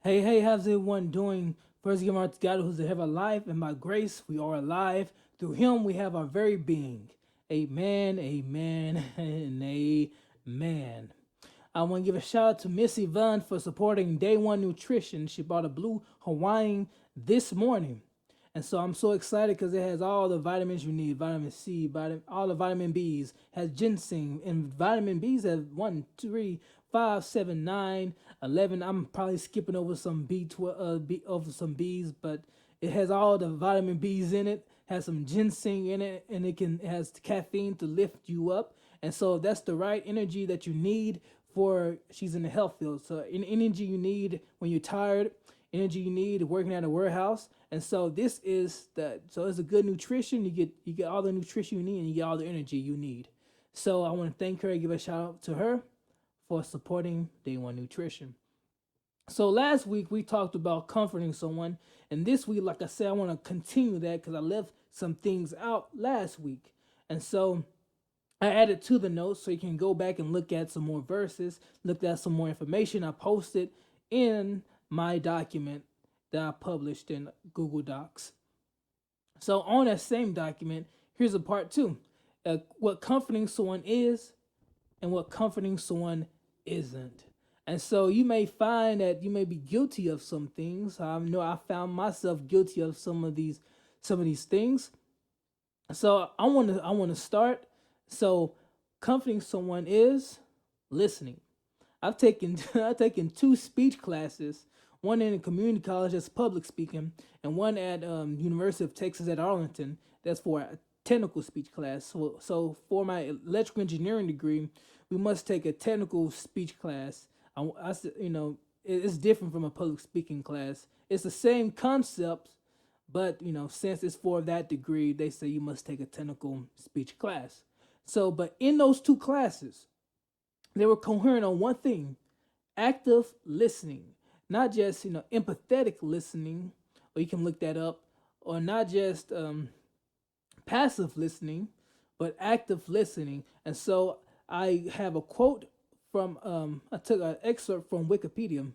Hey, hey, how's everyone doing? First, give honor to God who's the head of life, and by grace we are alive. Through Him we have our very being. Amen, amen, and amen. I want to give a shout out to Miss Yvonne for supporting Day One Nutrition. She bought a blue Hawaiian this morning. And so I'm so excited because it has all the vitamins you need, vitamin C, all the vitamin Bs, has ginseng, and vitamin Bs have 1, 3, 5, 7, 9, 11. I'm probably skipping over some B12, over some Bs, but it has all the vitamin Bs in it, has some ginseng in it, and it has caffeine to lift you up. And so that's the right energy that you need for she's in the health field. So energy you need when you're tired, energy you need working at a warehouse. And so this is so it's a good nutrition. You get all the nutrition you need and you get all the energy you need. So I want to thank her and give a shout out to her for supporting Day One Nutrition. So last week we talked about comforting someone, and this week, like I said, I want to continue that because I left some things out last week. And so I added to the notes so you can go back and look at some more verses, look at some more information I posted in my document that I published in Google Docs. So on that same document, here's a part two: what comforting someone is and what comforting someone isn't. And so you may find that you may be guilty of some things. I know I found myself guilty of some of these things. So I want to start. So comforting someone is listening. I've taken two speech classes, one in a community college that's public speaking, and one at University of Texas at Arlington. That's for a technical speech class. So for my electrical engineering degree, we must take a technical speech class. It's different from a public speaking class. It's the same concepts, but since it's for that degree, they say you must take a technical speech class. So, but in those two classes, they were coherent on one thing: active listening, not just empathetic listening, or you can look that up, or not just passive listening, but active listening. And so I have a quote from I took an excerpt from Wikipedia.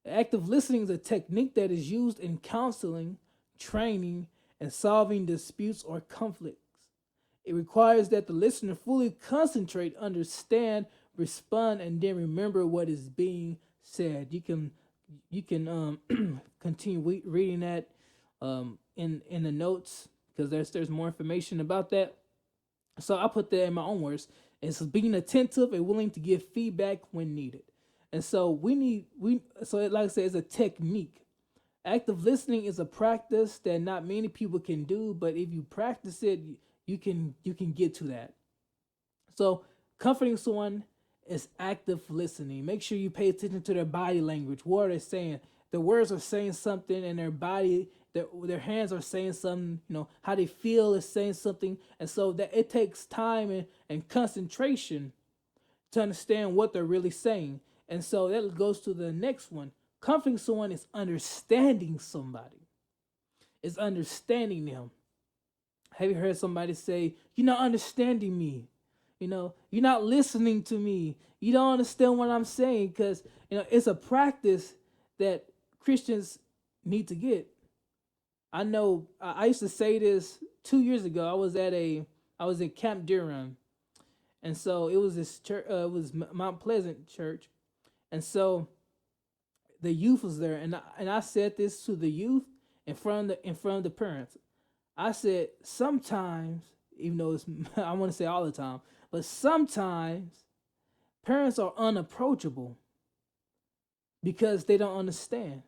Active listening is a technique that is used in counseling, training, and solving disputes or conflicts. It requires that the listener fully concentrate, understand, respond, and then remember what is being said. You can continue reading that in the notes because there's more information about that. So I put that in my own words. It's being attentive and willing to give feedback when needed. And so like I said, it's a technique. Active listening is a practice that not many people can do, but if you practice it, you can get to that. So comforting someone is active listening. Make sure you pay attention to their body language. What are they saying? The words are saying something, and their hands are saying something. How they feel is saying something, and so that it takes time and concentration to understand what they're really saying. And so that goes to the next one. Comforting someone is understanding somebody. It's understanding them. Have you heard somebody say, "You're not understanding me"? You're not listening to me. You don't understand what I'm saying, because it's a practice that Christians need to get. I know I used to say this 2 years ago. I was in Camp Durham, and so it was this church. It was Mount Pleasant Church, and so the youth was there, and I said this to the youth in front of the parents. I said sometimes, even though it's I want to say all the time, but sometimes parents are unapproachable because they don't understand.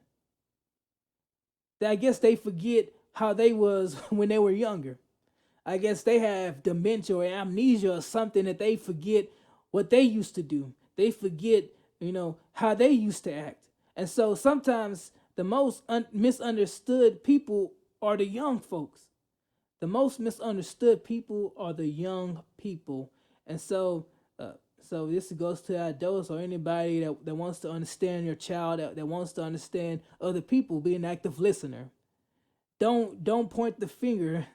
I guess they forget how they was when they were younger. I guess they have dementia or amnesia or something that they forget what they used to do. They forget, how they used to act. And so sometimes the most misunderstood people are the young folks. The most misunderstood people are the young people. And so this goes to adults or anybody that wants to understand your child, that wants to understand other people. Be an active listener. Don't point the finger.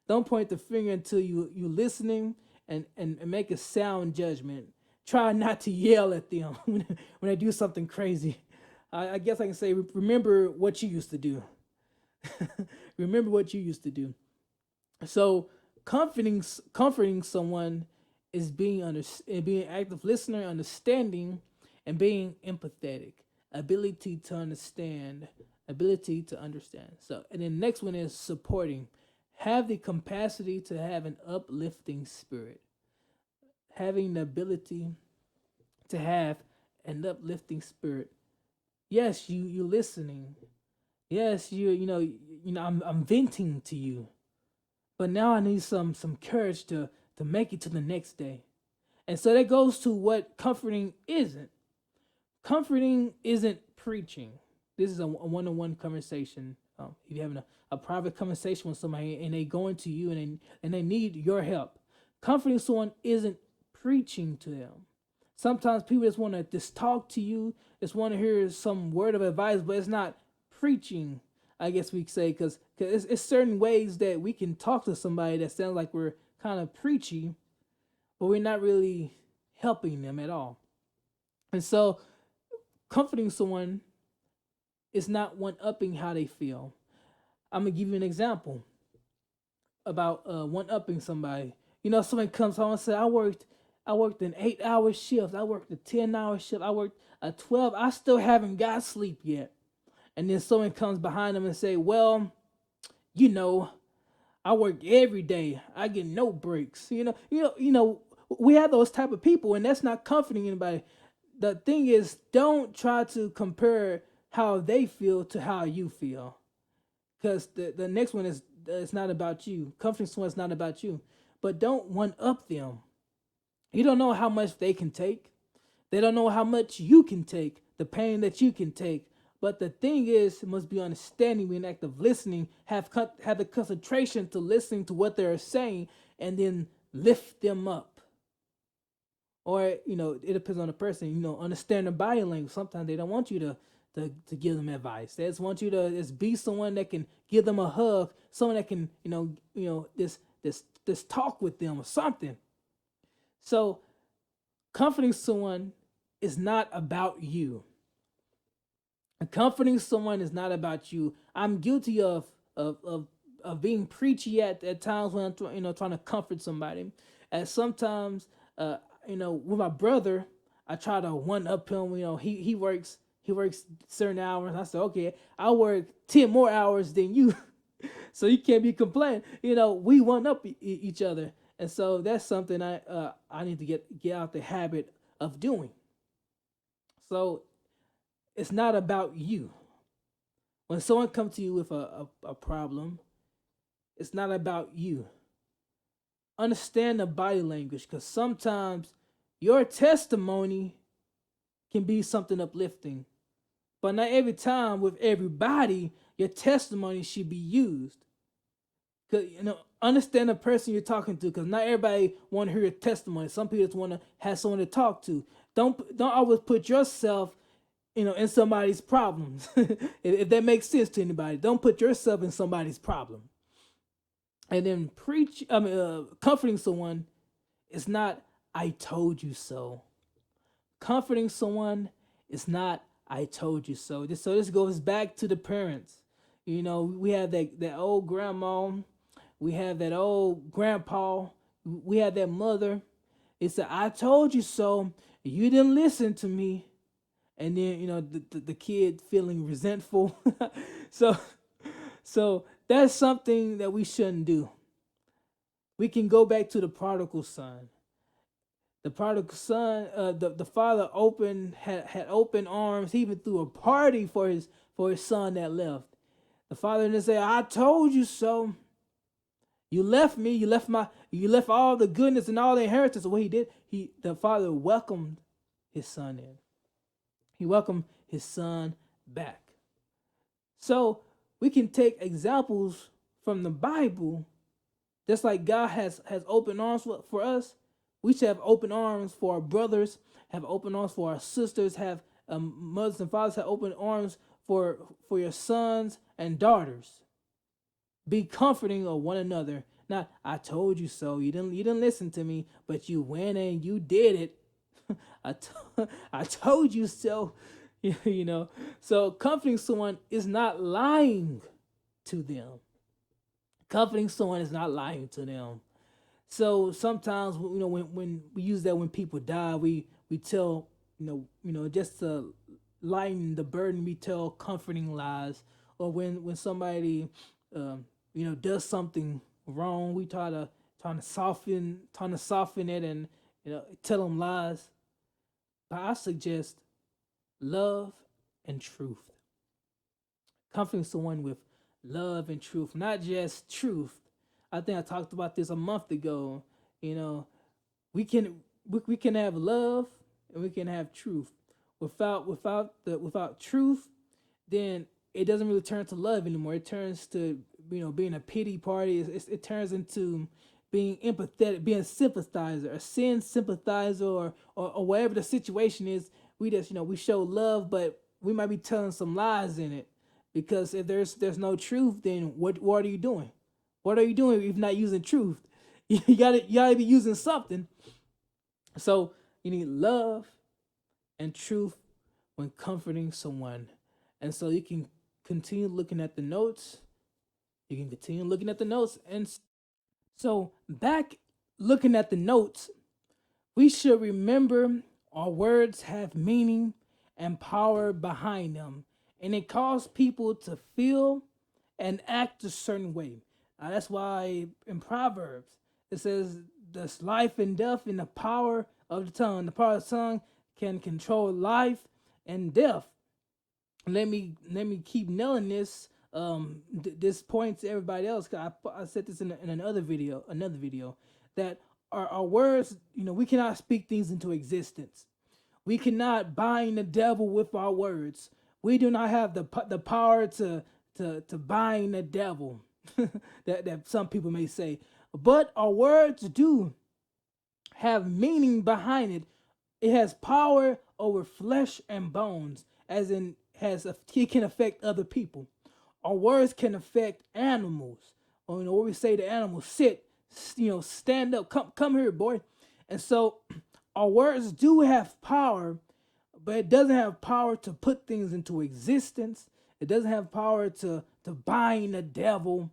Don't point the finger until you listening and make a sound judgment. Try not to yell at them when they do something crazy. I guess I can say, remember what you used to do. Remember what you used to do. So comforting someone is being active listener, understanding, and being empathetic. Ability to understand, ability to understand. So, and then next one is supporting. Have the capacity to have an uplifting spirit. Having the ability to have an uplifting spirit. Yes, you listening. Yes, I'm venting to you, but now I need some courage to make it to the next day. And so that goes to what comforting isn't. Comforting isn't preaching. This is a one-on-one conversation. If you're having a private conversation with somebody and they going to you and they need your help, comforting someone isn't preaching to them. Sometimes people just want to just talk to you, just want to hear some word of advice, but it's not preaching. I guess we could say because it's certain ways that we can talk to somebody that sounds like we're kind of preachy, but we're not really helping them at all. And so comforting someone is not one upping how they feel. I'm gonna give you an example about one upping somebody. Somebody comes home and says, I worked an 8 hour shift, I worked a 10 hour shift, I worked a 12. I still haven't got sleep yet. And then someone comes behind them and say, well, you know, I work every day. I get no breaks. We have those type of people, and that's not comforting anybody. The thing is, don't try to compare how they feel to how you feel, because the next one is it's not about you. Comforting someone is not about you, but don't one up them. You don't know how much they can take. They don't know how much you can take, the pain that you can take. But the thing is, it must be understanding, being active listening, have the concentration to listening to what they're saying, and then lift them up. Or it depends on the person. Understand their body language. Sometimes they don't want you to give them advice. They just want you to just be someone that can give them a hug, someone that can this talk with them or something. So comforting someone is not about you. Comforting someone is not about you. I'm guilty of being preachy at times when I'm trying to comfort somebody. And sometimes with my brother, I try to one up him. He works certain hours. I said, okay, I work 10 more hours than you, so you can't be complaining. We one up each other, and so that's something I need to get out the habit of doing. So it's not about you. When someone comes to you with a problem, it's not about you. Understand the body language, because sometimes your testimony can be something uplifting, but not every time with everybody your testimony should be used. Cause understand the person you're talking to, because not everybody want to hear your testimony. Some people just want to have someone to talk to. Don't always put yourself in somebody's problems. If that makes sense to anybody, don't put yourself in somebody's problem. And then comforting someone is not "I told you so." Comforting someone is not "I told you so." This goes back to the parents. We have that old grandma, we have that old grandpa, we have that mother. It said, "I told you so. You didn't listen to me." And then the kid feeling resentful. so so that's something that we shouldn't do. We can go back to the prodigal son. The prodigal son, the father had open arms. He even threw a party for his son that left. The father didn't say, "I told you so. You left me. You left all the goodness and all the inheritance." What he did, the father welcomed his son in. He welcomed his son back. So we can take examples from the Bible, just like God has open arms for us. We should have open arms for our brothers, have open arms for our sisters, have mothers and fathers have open arms for your sons and daughters. Be comforting of one another. Not "I told you so. You didn't listen to me, but you went and you did it." I told you so. you know. So comforting someone is not lying to them. Comforting someone is not lying to them. So sometimes when we use that when people die, we tell just to lighten the burden, we tell comforting lies. Or when somebody does something wrong, we trying to soften it and tell them lies. But I suggest love and truth. Comforting someone with love and truth, not just truth. I think I talked about this a month ago. You know, we can have love and we can have truth. Without truth, then it doesn't really turn to love anymore. It turns to being a pity party. It turns into being empathetic, being a sympathizer, a sin sympathizer, or whatever the situation is. We just we show love, but we might be telling some lies in it, because if there's no truth, then what are you doing? What are you doing if you're not using truth? You gotta be using something. So you need love and truth when comforting someone. And so you can continue looking at the notes. You can continue looking at the notes. And so back looking at the notes, we should remember our words have meaning and power behind them. And it calls people to feel and act a certain way. That's why in Proverbs it says, "There's life and death in the power of the tongue. The power of the tongue can control life and death." Let me keep nailing this this point to everybody else. 'Cause I said this in another video, that our words, we cannot speak things into existence. We cannot bind the devil with our words. We do not have the power to bind the devil. That some people may say, but our words do have meaning behind it. It has power over flesh and bones, as in it can affect other people. Our words can affect animals. Or what we say to animals, sit, stand up, come here, boy. And so our words do have power, but it doesn't have power to put things into existence. It doesn't have power to bind the devil.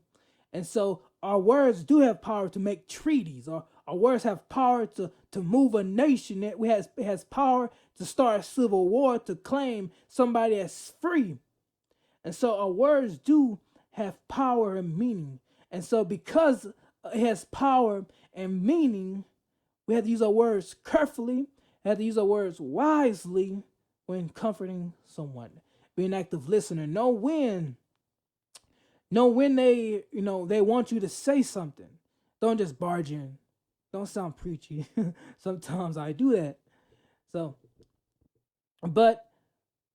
And so our words do have power to make treaties. Our words have power to move a nation. It has power to start a civil war, to claim somebody as free. And so our words do have power and meaning. And so because it has power and meaning, we have to use our words carefully. We have to use our words wisely when comforting someone. Be an active listener. Know when they want you to say something. Don't just barge in. Don't sound preachy. Sometimes I do that. So, but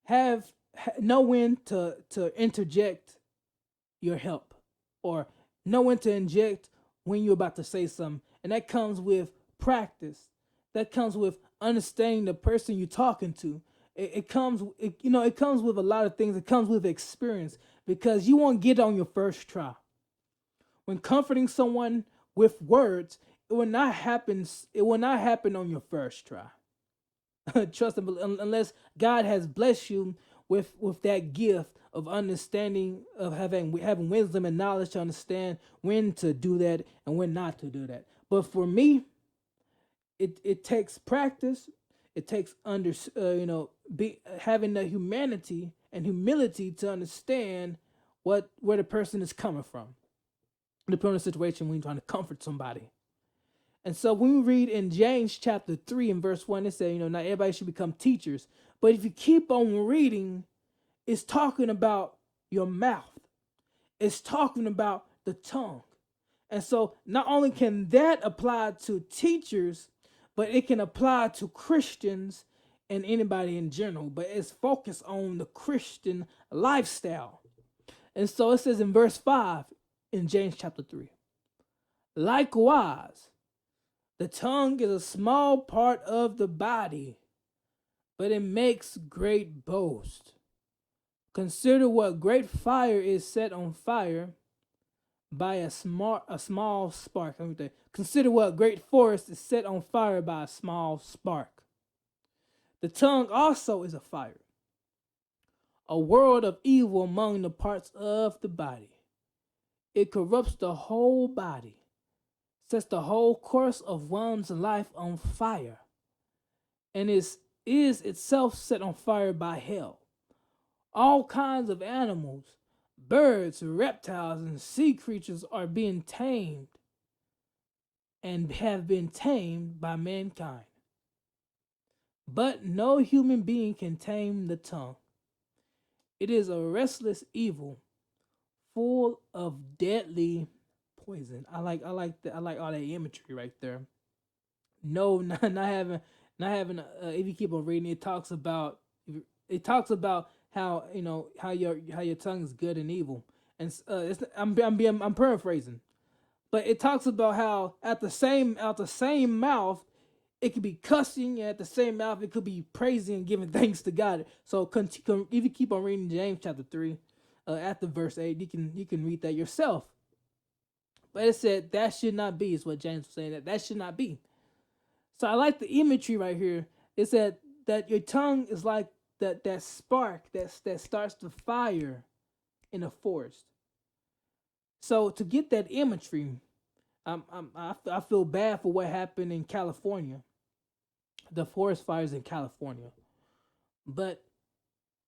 have know when to interject your help, or know when to inject when you're about to say something. And that comes with practice. That comes with understanding the person you're talking to. It comes with a lot of things. It comes with experience, because you won't get it on your first try. When comforting someone with words, it will not happen on your first try. Trust him, unless God has blessed you with that gift of understanding, of having wisdom and knowledge to understand when to do that and when not to do that. But for me, it takes practice. It takes be having the humanity and humility to understand where the person is coming from, depending on the situation when you're trying to comfort somebody. And so when we read in James chapter 3 and verse 1, it says, not everybody should become teachers. But if you keep on reading, it's talking about your mouth. It's talking about the tongue. And so not only can that apply to teachers, but it can apply to Christians and anybody in general. But it's focused on the Christian lifestyle. And so it says in verse 5 in James chapter 3, likewise, the tongue is a small part of the body, but it makes great boast. Consider what great fire is set on fire by a small spark. Consider what great forest is set on fire by a small spark. The tongue also is a fire. a world of evil among the parts of the body. It corrupts the whole body, sets the whole course of one's life on fire, and is itself set on fire by hell. All kinds of animals, birds, reptiles, and sea creatures are being tamed and have been tamed by mankind. But no human being can tame the tongue. It is a restless evil, full of deadly poison. I like all that imagery right there. No, not having. If you keep on reading, it talks about how how your tongue is good and evil, and I'm paraphrasing, but it talks about how at the same mouth it could be cussing, and at the same mouth it could be praising and giving thanks to God. So if you keep on reading James chapter 3, after verse 8, you can read that yourself. But it said that should not be, is what James was saying, that should not be. So I like the imagery right here. It said that your tongue is like that spark that starts the fire in a forest. So to get that imagery, I feel bad for what happened in California, the forest fires in California. But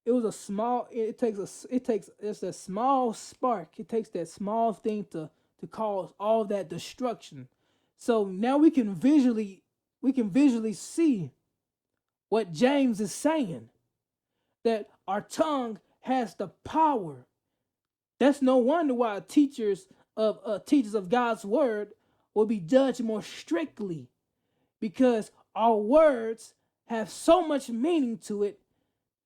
it was a small. It's a small spark. It takes that small thing to cause all that destruction. So now we can visually see what James is saying, that our tongue has the power. That's no wonder why teachers of God's word will be judged more strictly, because our words have so much meaning to it.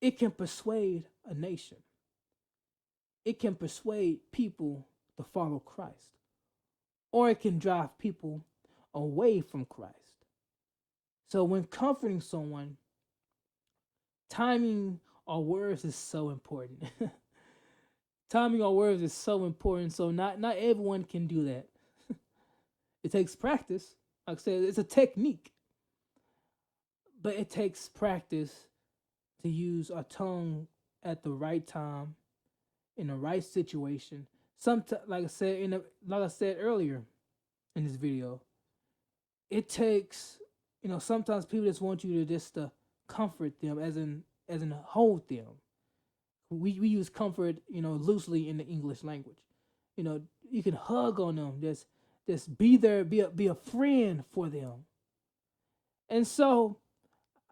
It can persuade a nation. It can persuade people to follow Christ, or it can drive people away from Christ. So when comforting someone, timing our words is so important. Timing our words is so important. So not everyone can do that. It takes practice. Like I said, it's a technique, but it takes practice to use our tongue at the right time, in the right situation. Sometimes, like I said earlier in this video, it takes, sometimes people just want you to just comfort them, as in hold them. We use comfort, loosely in the English language. You can hug on them, just be there, be a friend for them. And so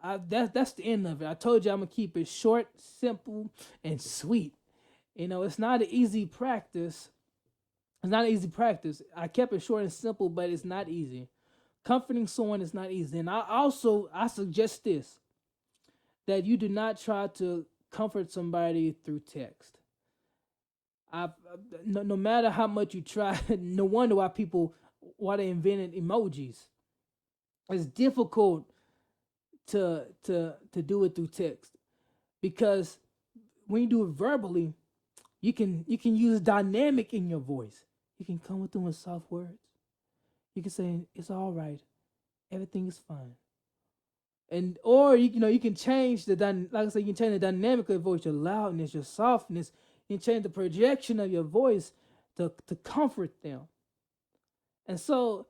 that's the end of it. I told you I'm gonna keep it short, simple, and sweet. It's not an easy practice. It's not an easy practice. I kept it short and simple, but it's not easy. Comforting someone is not easy. And I suggest this, that you do not try to comfort somebody through text. No matter how much you try, no wonder why they invented emojis. It's difficult to do it through text, because when you do it verbally, you can use dynamic in your voice. You can come with them with soft words. You can say it's all right, everything is fine, and or you can change like I said, you can change the dynamic of your voice, your loudness, your softness. You can change the projection of your voice to comfort them. And so,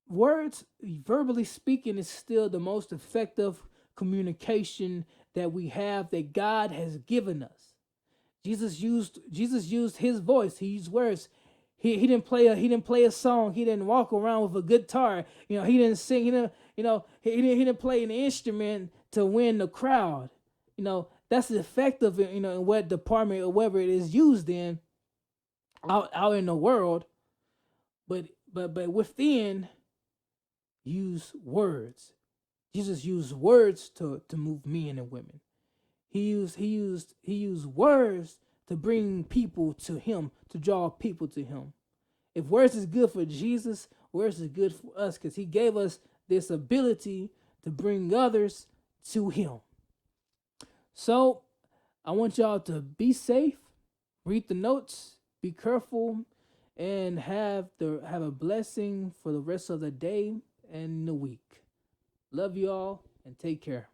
words, verbally speaking, is still the most effective communication that we have, that God has given us. Jesus used his voice. He used words. He didn't play a song. He didn't walk around with a guitar. He didn't sing. He didn't play an instrument to win the crowd. That's the effect of it. In what department or whatever it is used in, out in the world. But within, use words. Jesus used words to move men and women. He used words to bring people to him, to draw people to him. If words is good for Jesus, words is good for us, because he gave us this ability to bring others to him. So I want y'all to be safe, read the notes, be careful, and have a blessing for the rest of the day and the week. Love you all, and take care.